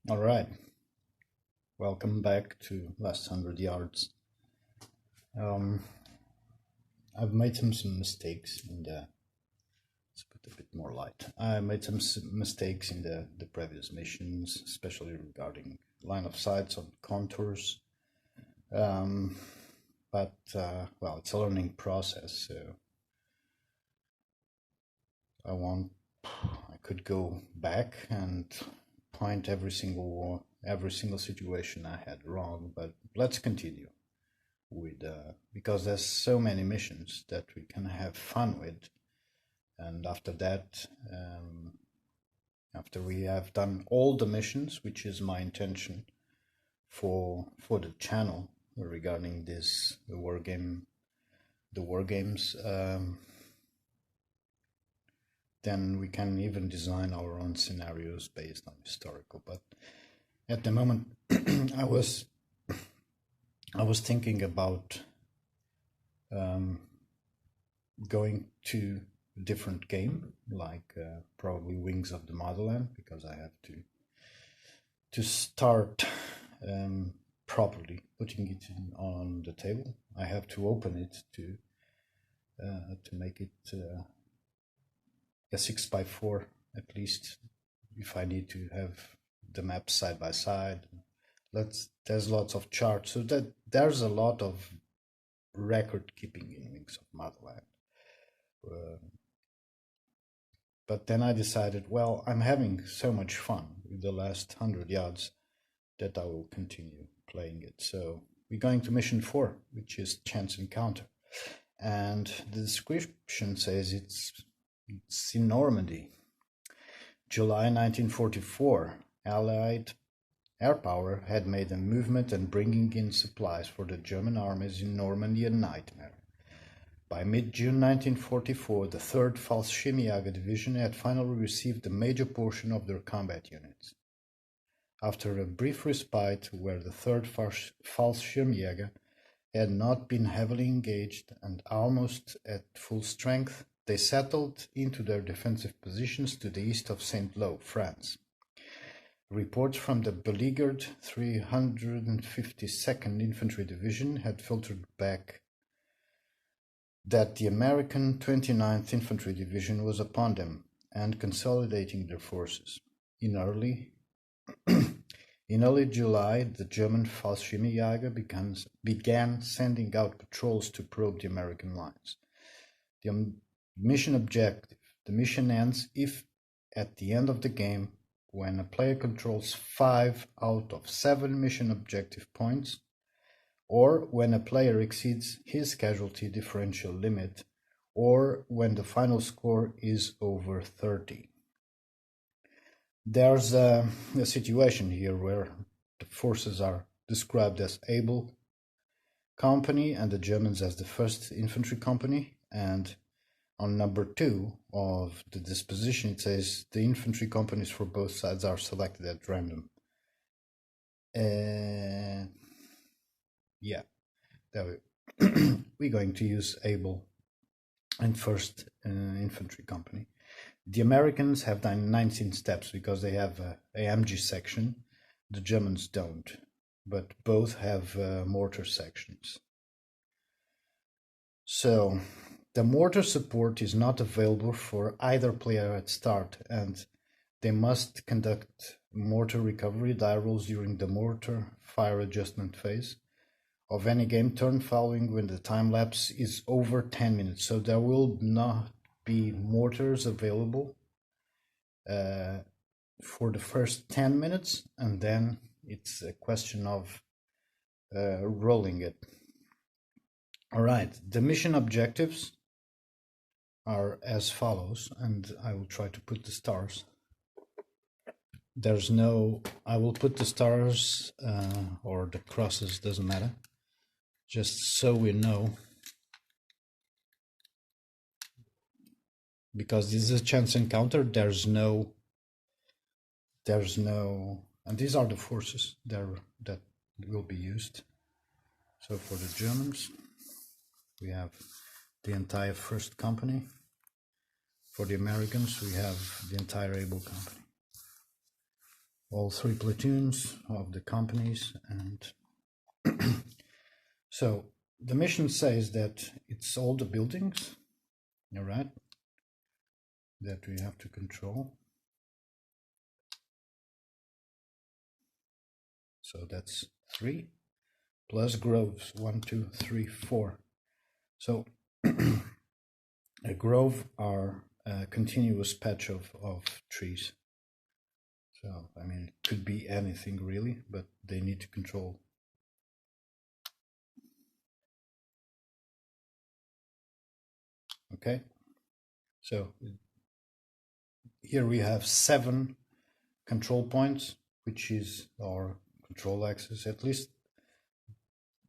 All right, welcome back to Last 100 Yards. Um, I've made some mistakes in the. Let's put a bit more light. I made some mistakes in the previous missions, especially regarding line of sights on contours. But well, it's a learning process, so I could go back and point every single situation I had wrong, but let's continue with because there's so many missions that we can have fun with, and after that, after we have done all the missions, which is my intention for the channel regarding this the war games, then we can even design our own scenarios based on historical. But at the moment, I was thinking about going to a different game, like probably Wings of the Motherland, because I have to start properly putting it on the table. I have to open it to make it a 6x4 at least, if I need to have the maps side by side. There's lots of charts, so that there's a lot of record keeping in Wings of Motherland. But then I decided, well, I'm having so much fun with the last 100 yards that I will continue playing it. So we're going to mission 4, which is Chance Encounter. And the description says it's in Normandy. July 1944, Allied air power had made a movement and bringing in supplies for the German armies in Normandy a nightmare. By mid-June 1944, the 3rd Fallschirmjäger Division had finally received a major portion of their combat units. After a brief respite where the 3rd Fallschirmjäger had not been heavily engaged and almost at full strength, they settled into their defensive positions to the east of Saint-Lô, France. Reports from the beleaguered 352nd Infantry Division had filtered back that the American 29th Infantry Division was upon them and consolidating their forces. In early July, the German Fallschirmjäger began sending out patrols to probe the American lines. The mission objective. The mission ends if, at the end of the game, when a player controls 5 out of 7 mission objective points, or when a player exceeds his casualty differential limit, or when the final score is over 30. There's a situation here where the forces are described as Able Company and the Germans as the 1st Infantry Company, and on number 2 of the disposition it says the infantry companies for both sides are selected at random. Yeah, we're going to use Able and 1st Infantry Company. The Americans have done 19 steps because they have a AMG section. The Germans don't, but both have mortar sections. So the mortar support is not available for either player at start, and they must conduct mortar recovery die rolls during the mortar fire adjustment phase of any game turn following when the time lapse is over 10 minutes. So there will not be mortars available for the first 10 minutes, and then it's a question of rolling it. All right, the mission objectives are as follows, and I will try to put the stars. I will put the stars or the crosses, doesn't matter, just so we know, because this is a chance encounter. There's no, and these are the forces that will be used. So for the Germans, we have the entire 1st Company. For the Americans, we have the entire Able Company. all 3 platoons of the companies. And so the mission says that it's all the buildings, all right, that we have to control. So that's 3 plus groves, 1, 2, 3, 4. So a grove are a continuous patch of trees. So, I mean, it could be anything really, but they need to control. Okay, so here we have 7 control points, which is our control axis. At least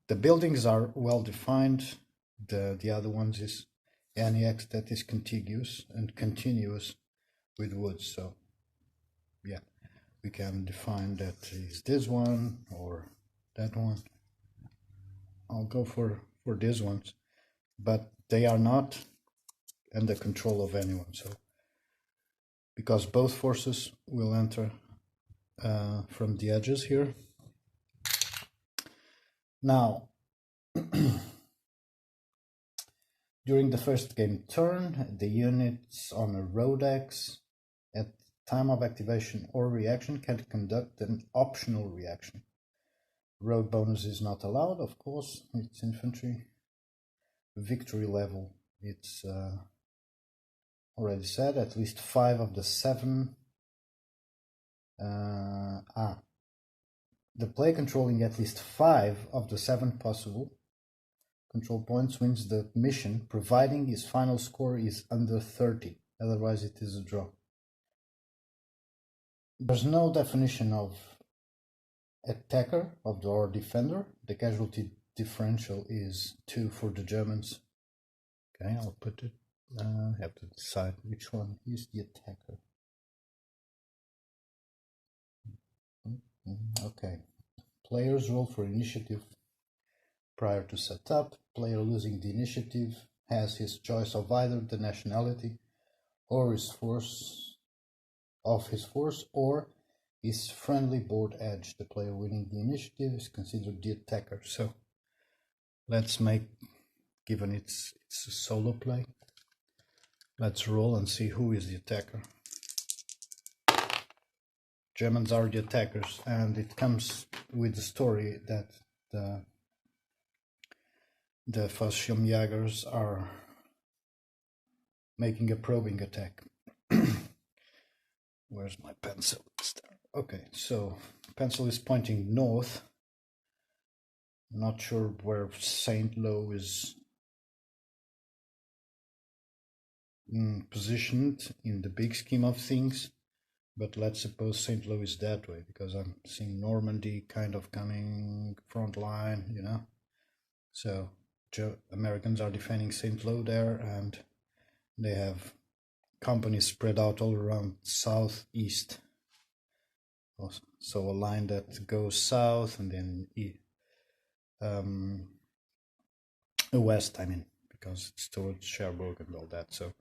the buildings are well defined. The other ones is any X that is contiguous and continuous with woods. So yeah, we can define that is this one or that one. I'll go for these ones, but they are not under control of anyone. So because both forces will enter from the edges here. Now, during the first game turn, the units on a road X at time of activation or reaction can conduct an optional reaction. Road bonus is not allowed, of course, it's infantry. Victory level, it's already said, at least 5 of the 7. The player controlling at least 5 of the 7 possible control points wins the mission, providing his final score is under 30. Otherwise, it is a draw. There's no definition of attacker or defender. The casualty differential is 2 for the Germans. Okay, I'll put it. I have to decide which one is the attacker. Okay. Players roll for initiative prior to setup. Player losing the initiative has his choice of either the nationality or his force or his friendly board edge. The player winning the initiative is considered the attacker. So let's make, given it's a solo play, let's roll and see who is the attacker. Germans are the attackers, and it comes with the story that the Fallschirmjägers are making a probing attack. Where's my pencil? It's there. Okay, so pencil is pointing north. I'm not sure where Saint Lo is positioned in the big scheme of things, but let's suppose Saint Lo is that way, because I'm seeing Normandy kind of coming front line, you know. So Americans are defending Saint Lo there, and they have companies spread out all around southeast. So a line that goes south and then west, I mean, because it's towards Cherbourg and all that. So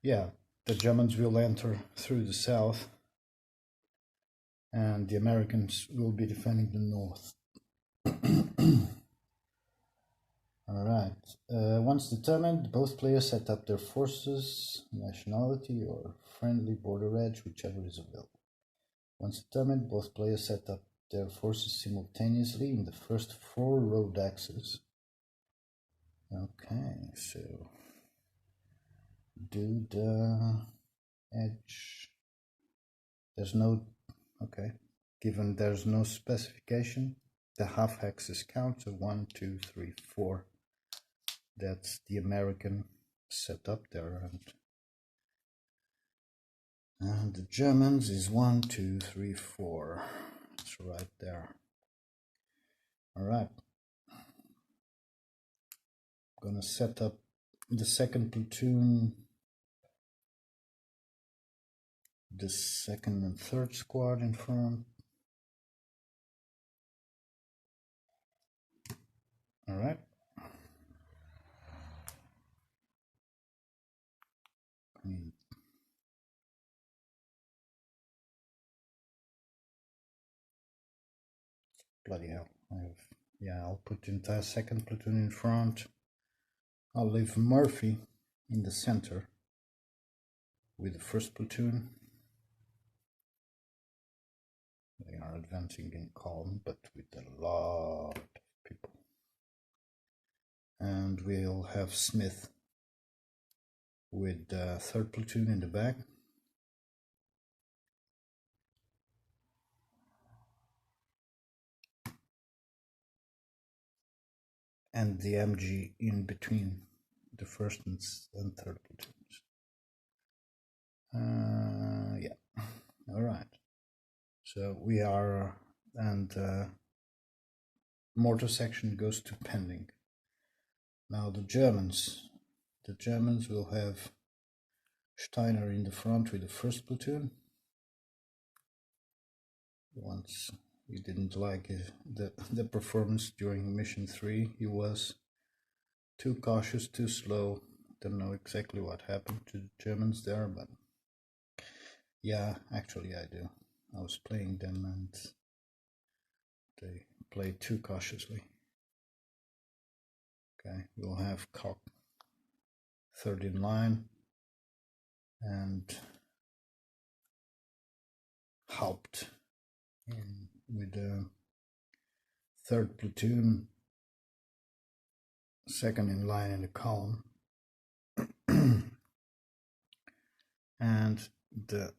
yeah, the Germans will enter through the south, and the Americans will be defending the north. All right. Once determined, both players set up their forces, nationality, or friendly border edge, whichever is available. Once determined, both players set up their forces simultaneously in the first 4 road axes. Okay, so do the edge. There's no, okay, given there's no specification, the half axis count, so 1, 2, 3, 4. That's the American setup there, and the Germans is 1, 2, 3, 4. It's right there. All right. I'm gonna set up the second platoon, the second and third squad in front. All right. Bloody hell. I'll put the entire second platoon in front. I'll leave Murphy in the center with the first platoon. They are advancing in column, but with a lot of people. And we'll have Smith with the third platoon in the back. And the MG in between the first and third platoons. Yeah, all right. So we are, and mortar section goes to pending. Now the Germans will have Steiner in the front with the first platoon. Once he didn't like the performance during mission 3, he was too cautious, too slow. Don't know exactly what happened to the Germans there, but yeah, actually I do. I was playing them and they played too cautiously. Okay, we'll have Koch third in line and Haupt with the third platoon, second in line in the column. And the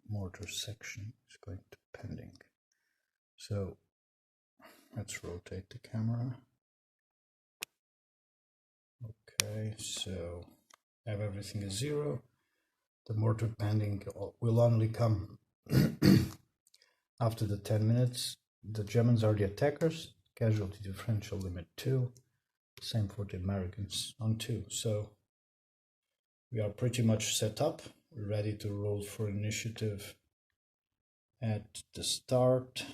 mortar section is going to pending. So let's rotate the camera. Okay, so have everything as 0. The mortar pending will only come after the 10 minutes. The Germans are the attackers. Casualty differential limit 2. Same for the Americans on 2. So we are pretty much set up, ready to roll for initiative at the start.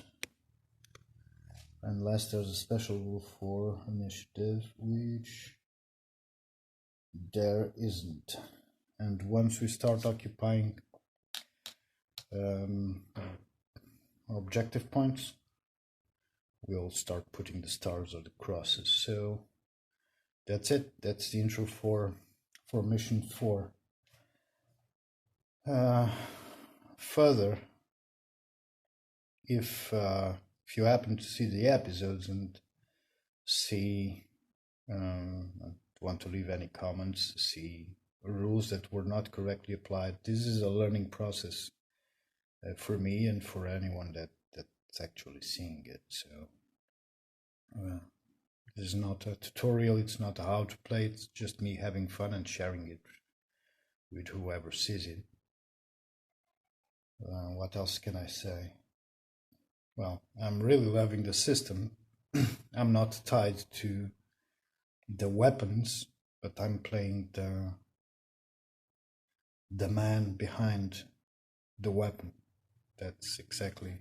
Unless there's a special rule for initiative, which there isn't. And once we start occupying objective points, we'll start putting the stars or the crosses. So that's it. That's the intro for mission 4. Further, if you happen to see the episodes and see want to leave any comments, see rules that were not correctly applied, this is a learning process for me and for anyone that's actually seeing it. So this is not a tutorial, it's not how to play, it's just me having fun and sharing it with whoever sees it. What else can I say? Well, I'm really loving the system. I'm not tied to the weapons, but I'm playing the man behind the weapon. That's exactly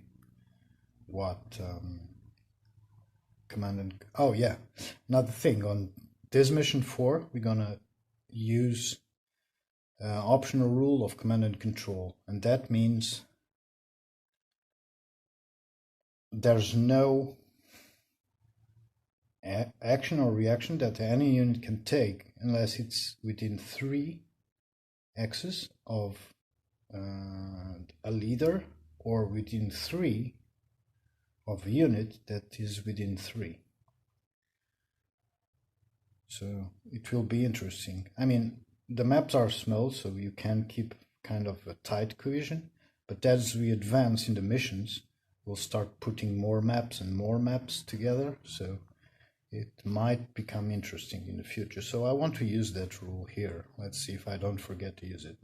what command and... Oh yeah, another thing, on this mission 4 we're gonna use optional rule of command and control, and that means there's no action or reaction that any unit can take unless it's within 3 axes of a leader, or within 3 of a unit that is within 3. So it will be interesting. I mean, the maps are small, so you can keep kind of a tight cohesion, but as we advance in the missions, we'll start putting more maps together, so it might become interesting in the future. So I want to use that rule here. Let's see if I don't forget to use it.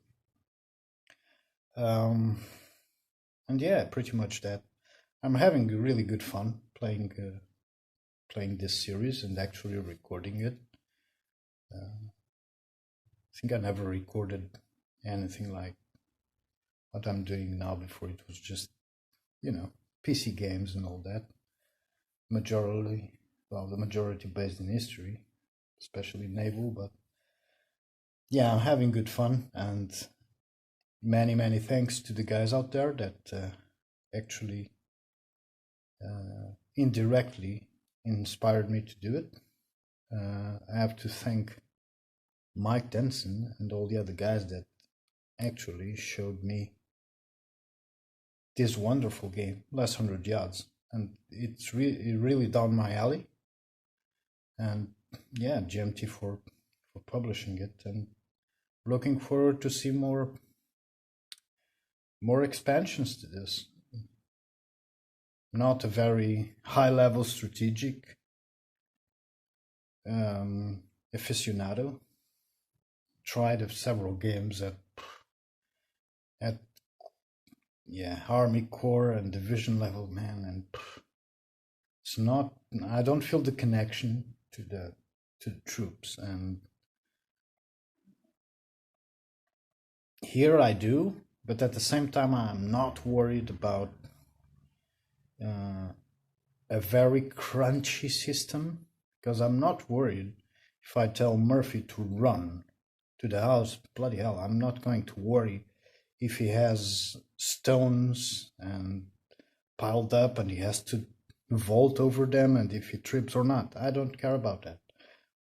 And yeah, pretty much that. I'm having really good fun playing this series and actually recording it. I think I never recorded anything like what I'm doing now before. It was just, PC games and all that. The majority based in history, especially naval, but yeah, I'm having good fun, and many thanks to the guys out there that actually indirectly inspired me to do it. I have to thank Mike Denson and all the other guys that actually showed me this wonderful game, Last 100 Yards, and it's really down my alley. And yeah, GMT for publishing it, and looking forward to see more expansions to this. Not a very high level strategic aficionado. Tried several games at Army Corps and Division level, man, and it's not. I don't feel the connection to the troops, and here I do, but at the same time I'm not worried about a very crunchy system, because I'm not worried if I tell Murphy to run to the house. Bloody hell, I'm not going to worry if he has stones and piled up and he has to vault over them, and if he trips or not. I don't care about that.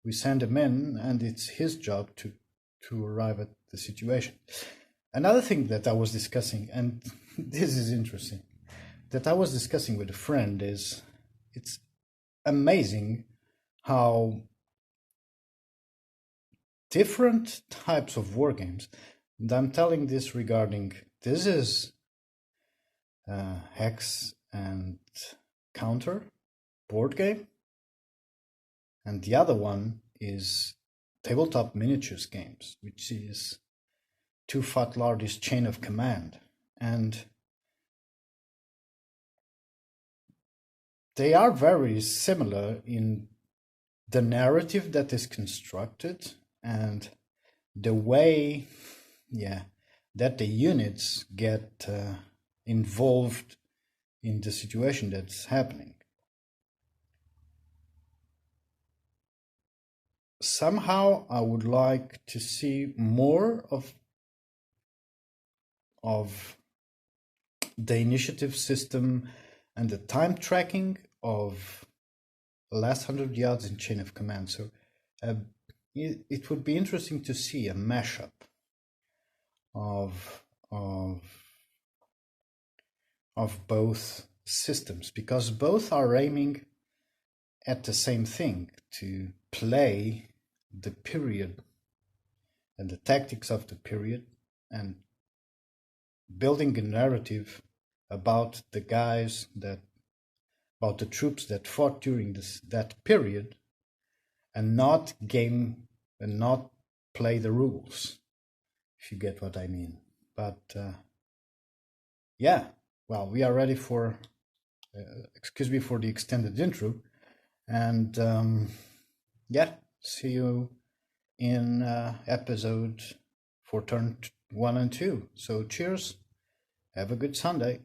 We send him in, and it's his job to arrive at the situation. Another thing that I was discussing, and this is interesting, that I was discussing with a friend, is it's amazing how different types of war games, and I'm telling this regarding, this is Hex and Counter board game, and the other one is Tabletop Miniatures Games, which is Two Fat Lardy's Chain of Command, and they are very similar in the narrative that is constructed and the way, that the units get involved in the situation that's happening. Somehow I would like to see more of the initiative system and the time tracking of Last 100 Yards in Chain of Command. So it would be interesting to see a mashup of both systems, because both are aiming at the same thing, to play the period and the tactics of the period, and building a narrative about the guys about the troops that fought during that period, and not play the rules, if you get what I mean. But well, we are ready for excuse me for the extended intro, and see you in episode for turn 1 and 2. So cheers, have a good Sunday.